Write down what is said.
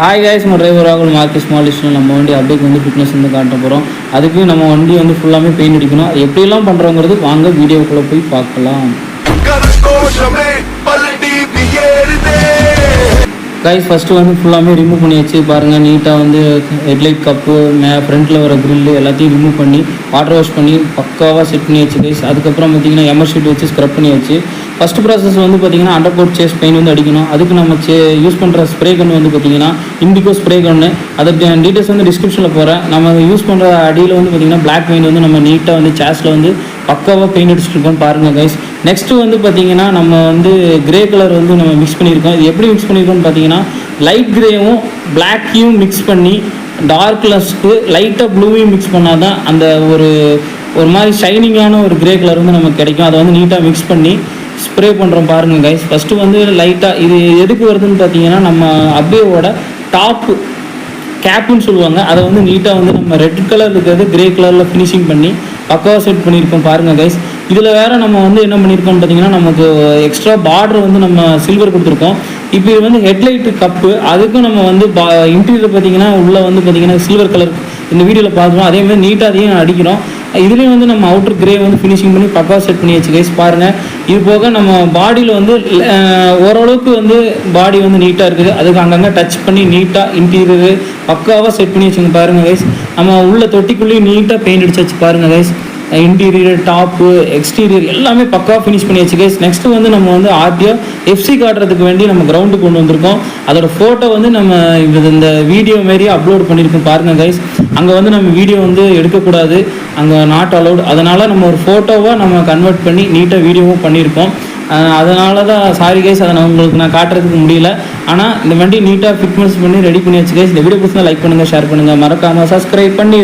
Hi guys, நம்ம driver ராகுல் market small district நம்ம வண்டி அப்டேட் வந்து ஃபிட்னஸ் வந்து காட்ட போகிறோம். அதுக்கு நம்ம வண்டி வந்து ஃபுல்லாமே பெயிண்ட் அடிக்கணும். அது எப்படியெல்லாம் பண்ணுறோங்கிறது வாங்க வீடியோக்குள்ளே போய் பார்க்கலாம். கைஸ் ஃபஸ்ட்டு வந்து ஃபுல்லாமே ரிமூவ் பண்ணி வச்சு பாருங்கள். நீட்டாக வந்து ஹெட்லைட் கப்பு ஃப்ரண்ட்டில் வர க்ரில்லு எல்லாத்தையும் ரிமூவ் பண்ணி வாட்டர் வாஷ் பண்ணி பக்காவாக செட் பண்ணி வச்சு கைஸ். அதுக்கப்புறம் பார்த்திங்கன்னா எம்எஸ் ஷீட் வச்சு ஸ்க்ரப் பண்ணி வச்சு ஃபஸ்ட்டு ப்ராசஸ் வந்து பார்த்திங்கன்னா அண்டர் கோட் சேஸ் பெயிண்ட் வந்து அடிக்கணும். அதுக்கு நம்ம யூஸ் பண்ணுற ஸ்ப்ரே கன்று வந்து பார்த்திங்கன்னா இண்டிகோ ஸ்ப்ரே கன்று. அதை டீட்டெயில்ஸ் வந்து டிஸ்கிரிப்ஷனில் போகிறேன். நம்ம யூஸ் பண்ணுற அடியில் வந்து பார்த்திங்கன்னா பிளாக் பெயிண்ட் வந்து நம்ம நீட்டாக வந்து சேஸில் வந்து பக்காவாக பெயிண்ட் அடிச்சுருக்கோம் பாருங்கள் கைஸ். நெக்ஸ்ட்டு வந்து பார்த்திங்கன்னா நம்ம வந்து கிரே கலர் வந்து நம்ம மிக்ஸ் பண்ணியிருக்கோம். இது எப்படி மிக்ஸ் பண்ணியிருக்கோம்னு பார்த்திங்கன்னா லைட் கிரேவும் பிளாக்கையும் மிக்ஸ் பண்ணி டார்க்னஸ்க்கு லைட்டாக ப்ளூவையும் மிக்ஸ் பண்ணால் தான் அந்த ஒரு மாதிரி ஷைனிங்கான ஒரு கிரே கலர் வந்து நமக்கு கிடைக்கும். அதை வந்து நீட்டாக மிக்ஸ் பண்ணி ஸ்ப்ரே பண்ணுறோம் பாருங்கள் கைஸ். ஃபஸ்ட்டு வந்து லைட்டாக இது எதுக்கு வருதுன்னு பார்த்தீங்கன்னா நம்ம அப்டேவோட டாப்பு கேப்புன்னு சொல்லுவாங்க. அதை வந்து நீட்டாக வந்து நம்ம ரெட் கலர் இருக்கிறது கிரே கலரில் ஃபினிஷிங் பண்ணி பக்காவாக செட் பண்ணியிருக்கோம் பாருங்கள் கைஸ். இதில் வேறு நம்ம வந்து என்ன பண்ணியிருக்கோம்னு பார்த்தீங்கன்னா நமக்கு எக்ஸ்ட்ரா பார்டர் வந்து நம்ம சில்வர் கொடுத்துருக்கோம். இப்போ இது வந்து ஹெட்லைட்டு கப்பு, அதுக்கும் நம்ம வந்து இன்டீரியர் பார்த்தீங்கன்னா உள்ளே வந்து பார்த்திங்கன்னா சில்வர் கலர் இந்த வீடியோவில் பார்த்துருவோம். அதேமாதிரி நீட்டாக அதையும் அடிக்கிறோம். இதுலேயும் வந்து நம்ம அவுட்டர் கிரே வந்து ஃபினிஷிங் பண்ணி பக்காவாக செட் பண்ணி வச்சு கைஸ் பாருங்கள். இது போக நம்ம பாடியில் வந்து ஓரளவுக்கு வந்து பாடி வந்து நீட்டாக இருக்குது. அதுக்கு அங்கங்கே டச் பண்ணி நீட்டாக இன்டீரியரு பக்காவாக செட் பண்ணி வச்சுங்க பாருங்கள் கைஸ். நம்ம உள்ள தொட்டிக்குள்ளேயும் நீட்டாக பெயிண்ட் அடிச்சு வச்சு பாருங்கள் கைஸ். இன்டீரியர் டாப்பு எக்ஸ்டீரியர் எல்லாமே பக்காவாக ஃபினிஷ் பண்ணி வச்சு கைஸ். நெக்ஸ்ட்டு வந்து நம்ம வந்து ஆர்டிஓ எஃப்சி காட்டுறதுக்கு வேண்டி நம்ம கிரவுண்டுக்கு கொண்டு வந்திருக்கோம். அதோட ஃபோட்டோ வந்து நம்ம இந்த வீடியோ மாரி அப்லோட் பண்ணியிருக்கோம் பாருங்கள் கைஸ். அங்கே வந்து நம்ம வீடியோ வந்து எடுக்கக்கூடாது, அங்கே நாட் அலவுட். அதனால் நம்ம ஒரு ஃபோட்டோவாக நம்ம கன்வெர்ட் பண்ணி நீட்டாக வீடியோவும் பண்ணியிருக்கோம். அதனால தான் சாரி கைஸ், அதை உங்களுக்கு நான் காட்டுறதுக்கு முடியல. ஆனால் இந்த வண்டி நீட்டாக ஃபிட்னஸ் பண்ணி ரெடி பண்ணி வச்சு கைஸ். இந்த வீடியோ பிடிச்சா லைக் பண்ணுங்கள், ஷேர் பண்ணுங்கள், மறக்காமல் சப்ஸ்கிரைப் பண்ணி